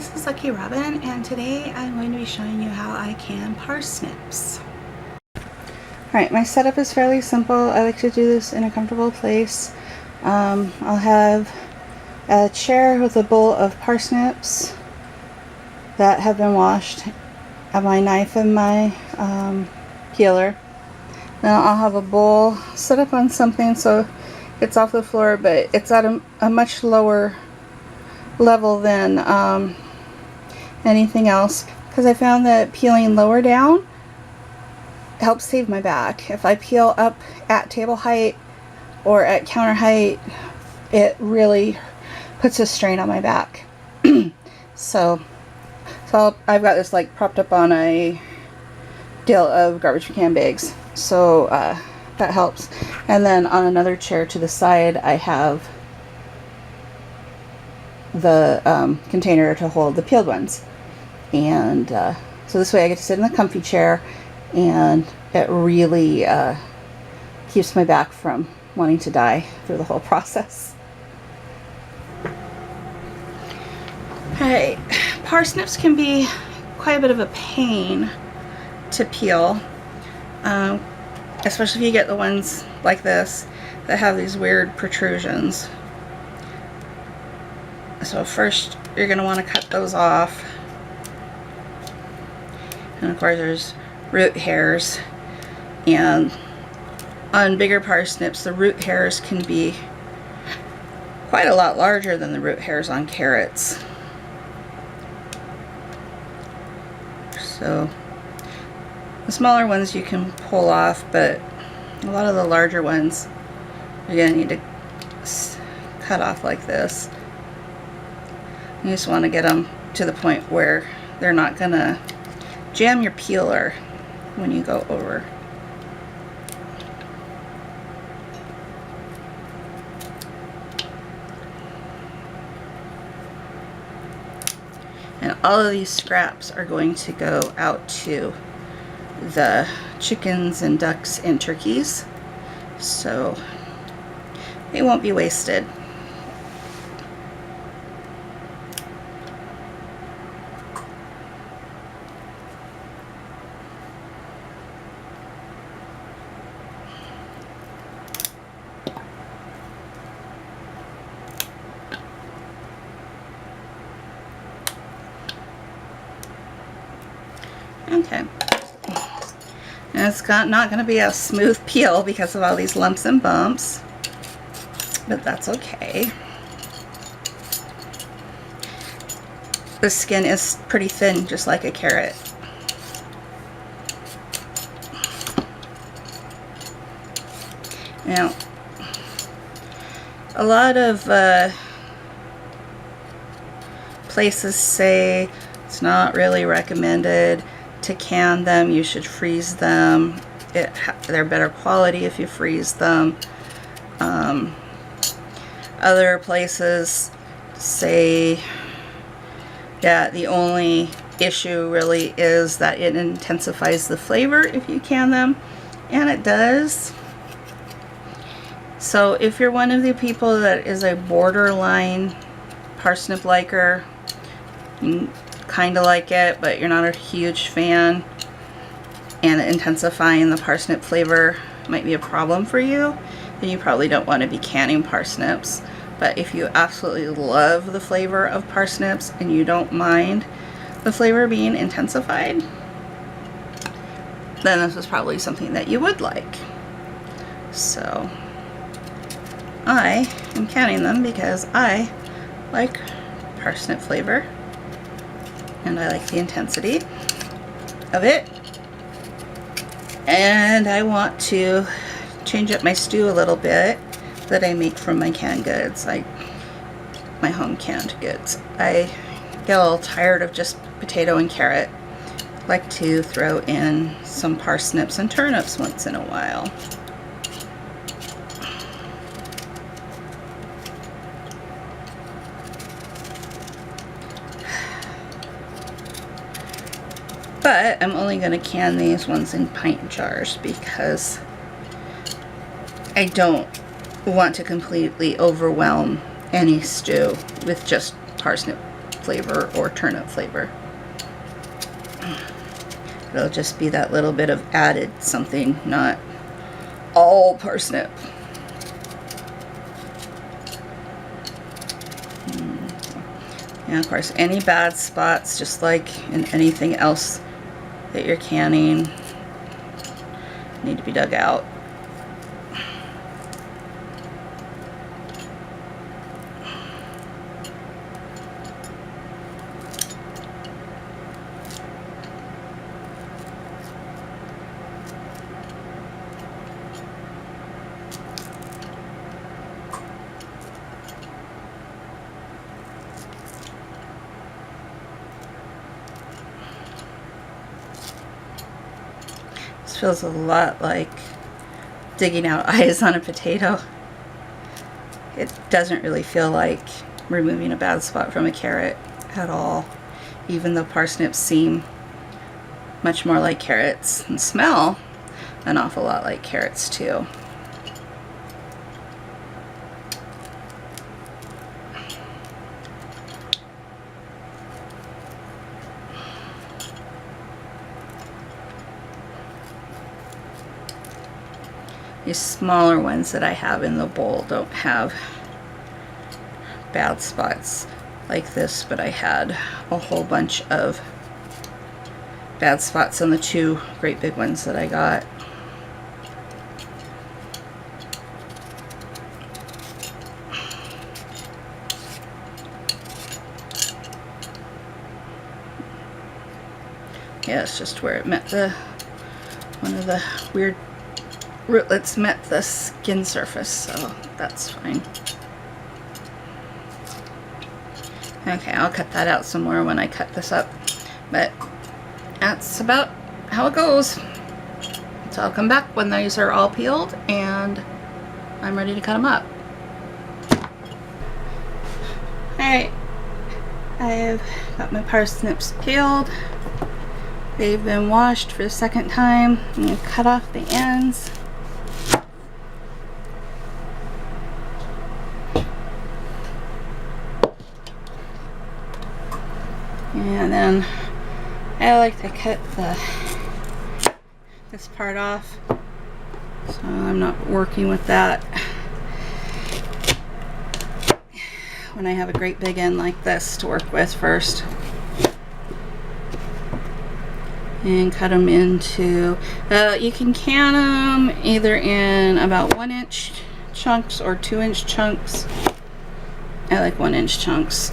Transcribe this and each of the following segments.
this is Lucky Robin, and today I'm going to be showing you how I can parsnips. Alright, my setup is fairly simple. I like to do this in a comfortable place. I'll have a chair with a bowl of parsnips that have been washed. I have my knife and my peeler. Now I'll have a bowl set up on something so it's off the floor, but it's at a much lower level than anything else, because I found that peeling lower down helps save my back. If I peel up at table height or at counter height, it really puts a strain on my back. so I've got this like propped up on a deal of garbage can bags, so that helps. And then on another chair to the side I have the container to hold the peeled ones, and so this way I get to sit in the comfy chair, and it really keeps my back from wanting to die through the whole process. Alright, parsnips can be quite a bit of a pain to peel, especially if you get the ones like this that have these weird protrusions. So first you're going to want to cut those off, and of course there's root hairs, and on bigger parsnips the root hairs can be quite a lot larger than the root hairs on carrots. So the smaller ones you can pull off, but a lot of the larger ones you're going to need to cut off like this. You just want to get them to the point where they're not going to jam your peeler when you go over. And all of these scraps are going to go out to the chickens and ducks and turkeys, so they won't be wasted. Okay, and it's not going to be a smooth peel because of all these lumps and bumps, but that's okay. The skin is pretty thin, just like a carrot. Now, a lot of places say it's not really recommended to can them. You should freeze them. They're better quality if you freeze them. Other places say that the only issue really is that it intensifies the flavor if you can them, and it does. So if you're one of the people that is a borderline parsnip liker, you kind of like it, but you're not a huge fan, and intensifying the parsnip flavor might be a problem for you, then you probably don't want to be canning parsnips. But if you absolutely love the flavor of parsnips and you don't mind the flavor being intensified, then this is probably something that you would like. So I am canning them because I like parsnip flavor, and I like the intensity of it, and I want to change up my stew a little bit that I make from my canned goods, like my home canned goods. I get a little tired of just potato and carrot. I like to throw in some parsnips and turnips once in a while. But I'm only going to can these ones in pint jars because I don't want to completely overwhelm any stew with just parsnip flavor or turnip flavor. It'll just be that little bit of added something, not all parsnip. And of course, any bad spots, just like in anything else that you're canning, need to be dug out. Feels a lot like digging out eyes on a potato. It doesn't really feel like removing a bad spot from a carrot at all, even though parsnips seem much more like carrots and smell an awful lot like carrots too. These smaller ones that I have in the bowl don't have bad spots like this, but I had a whole bunch of bad spots on the two great big ones that I got. Yeah, it's just where it met one of the weird rootlets met the skin surface, so that's fine. Okay, I'll cut that out some more when I cut this up, but that's about how it goes. So I'll come back when these are all peeled and I'm ready to cut them up. Alright, I've got my parsnips peeled. They've been washed for the second time. I'm going to cut off the ends. And then I like to cut this part off, so I'm not working with that when I have a great big end like this to work with first. And cut them into, you can can them either in about 1-inch chunks or 2-inch chunks. I like 1-inch chunks.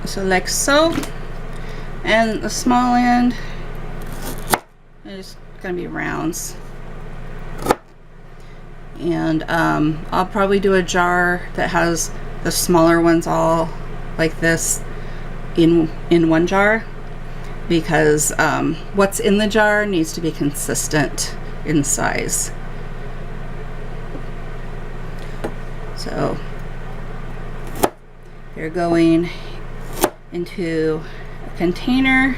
So like so, and the small end is going to be rounds. And I'll probably do a jar that has the smaller ones all like this in one jar, because what's in the jar needs to be consistent in size. So you're going into a container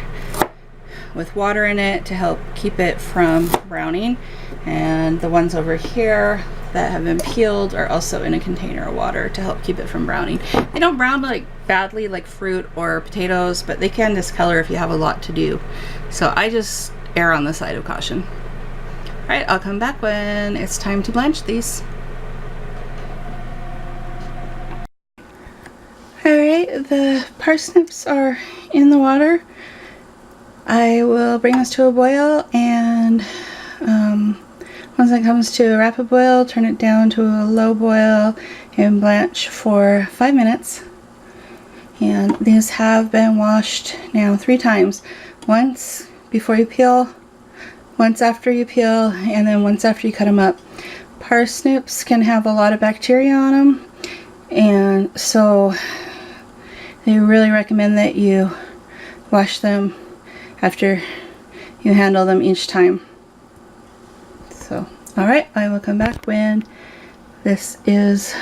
with water in it to help keep it from browning, and the ones over here that have been peeled are also in a container of water to help keep it from browning. They don't brown like badly like fruit or potatoes, but they can discolor if you have a lot to do, so I just err on the side of caution. Alright, I'll come back when it's time to blanch these. Alright, the parsnips are in the water. I will bring this to a boil, and once it comes to a rapid boil, turn it down to a low boil and blanch for 5 minutes. And these have been washed now 3 times. Once before you peel, once after you peel, and then once after you cut them up. Parsnips can have a lot of bacteria on them, and so they really recommend that you wash them after you handle them each time. So, alright, I will come back when this is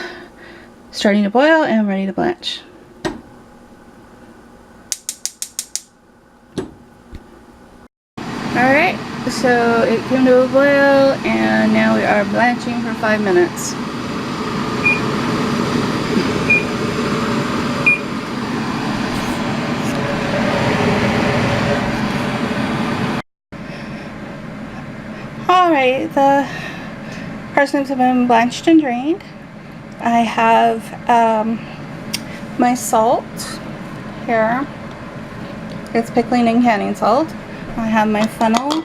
starting to boil and ready to blanch. Alright, so it came to a boil and now we are blanching for 5 minutes. Alright, the parsnips have been blanched and drained. I have my salt here. It's pickling and canning salt. I have my funnel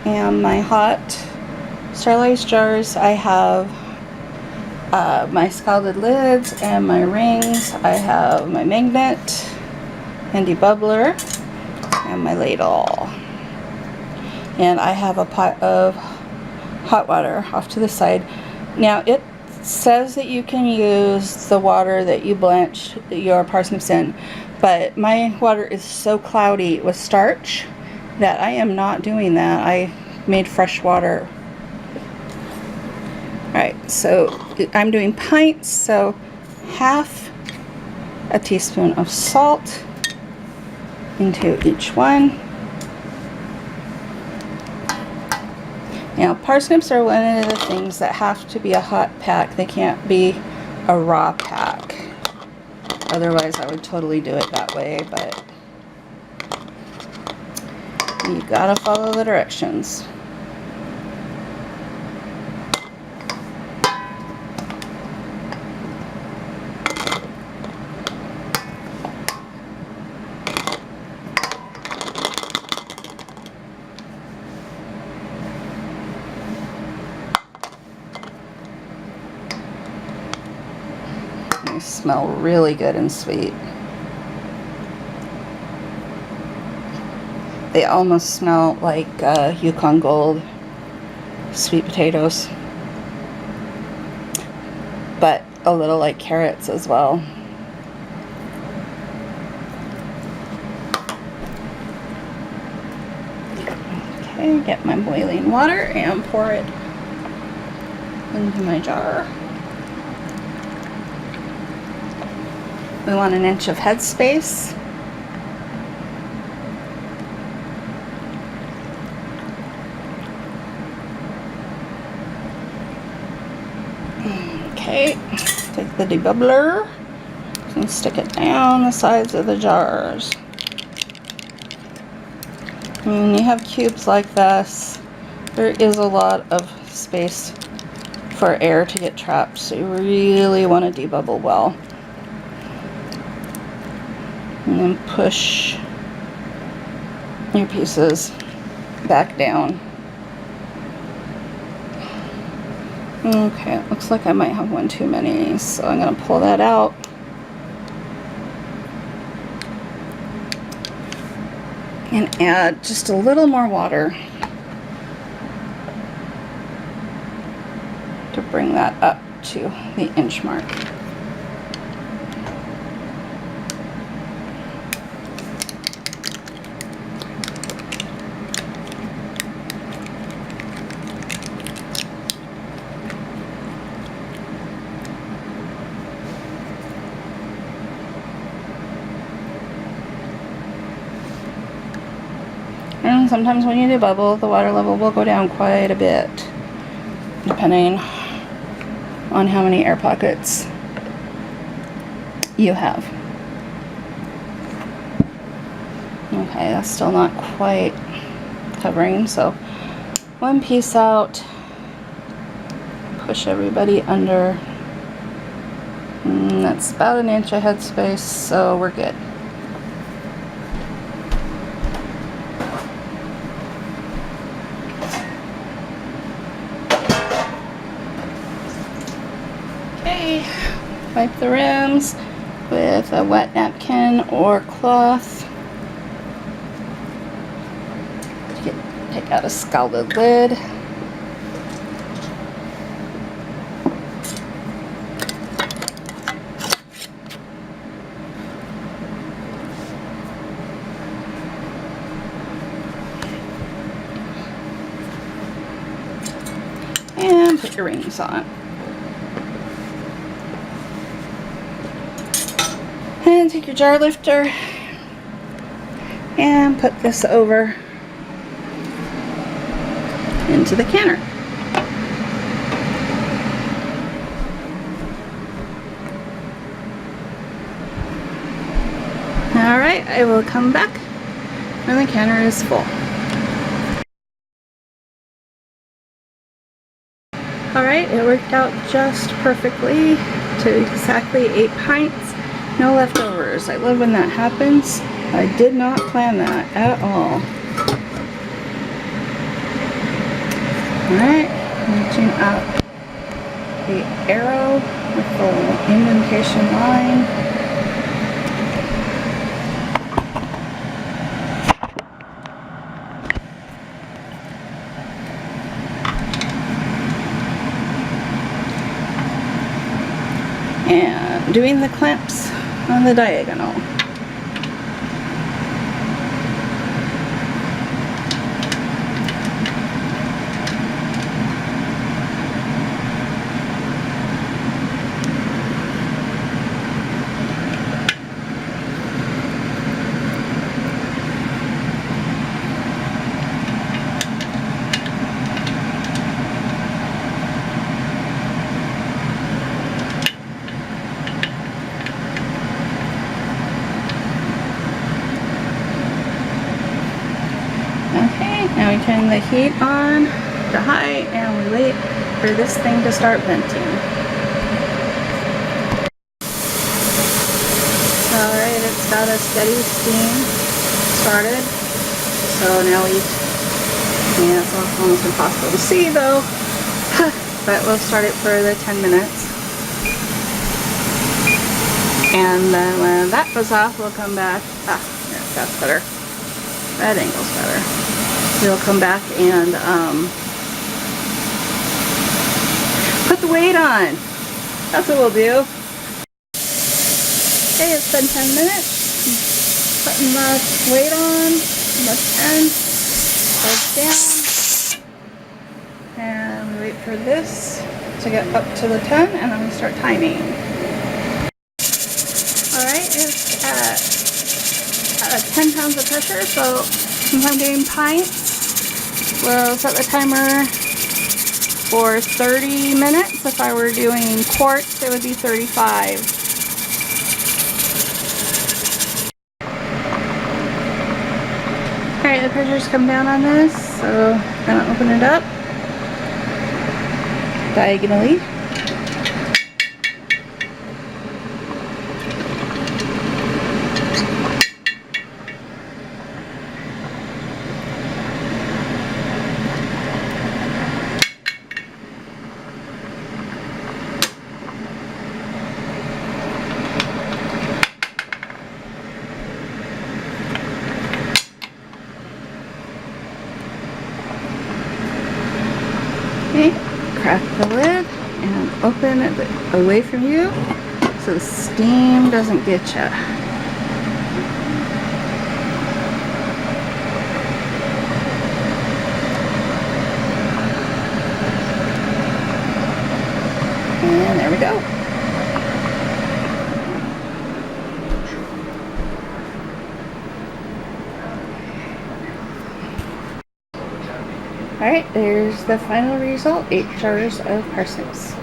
and my hot sterilized jars. I have my scalded lids and my rings. I have my magnet and debubbler and my ladle. And I have a pot of hot water off to the side. Now it says that you can use the water that you blanch your parsnips in, but my water is so cloudy with starch that I am not doing that. I made fresh water. Alright, so I'm doing pints, so half a teaspoon of salt into each one. Now, parsnips are one of the things that have to be a hot pack. They can't be a raw pack. Otherwise, I would totally do it that way, but you gotta follow the directions. They smell really good and sweet. They almost smell like Yukon Gold sweet potatoes, but a little like carrots as well. Okay, get my boiling water and pour it into my jar. We want 1 inch of headspace. Okay, take the debubbler and stick it down the sides of the jars. When you have cubes like this, there is a lot of space for air to get trapped, so you really want to debubble well. And then push your pieces back down. Okay, it looks like I might have one too many, so I'm going to pull that out. And add just a little more water to bring that up to the inch mark. And sometimes when you debubble, the water level will go down quite a bit, depending on how many air pockets you have. Okay, that's still not quite covering, so one piece out, push everybody under, and that's about 1 inch of headspace, so we're good. Wipe the rims with a wet napkin or cloth. Take out a scalded lid. And put your rings on. And take your jar lifter and put this over into the canner. Alright, I will come back when the canner is full. Alright, it worked out just perfectly to exactly 8 pints. No leftovers. I love when that happens. I did not plan that at all. Alright, reaching up the arrow with the little indentation line. And doing the clamps on the diagonal. Now we turn the heat on to high and we wait for this thing to start venting. Alright, it's got a steady steam started. So now yeah, it's almost impossible to see though. But we'll start it for the 10 minutes. And then when that goes off, we'll come back. Yeah, that's better. That angle's better. We'll come back and put the weight on. That's what we'll do. Okay, it's been 10 minutes. Putting the weight on, the 10, goes down. And we wait for this to get up to the 10 and then we start timing. Alright, it's at 10 pounds of pressure, so since I'm doing pints, we'll set the timer for 30 minutes. If I were doing quarts, it would be 35. Alright, the pressure's come down on this, so I'm gonna open it up diagonally. Okay, crack the lid and open it away from you so the steam doesn't get you. And there we go. Alright, there's the final result, 8 jars of parsnips.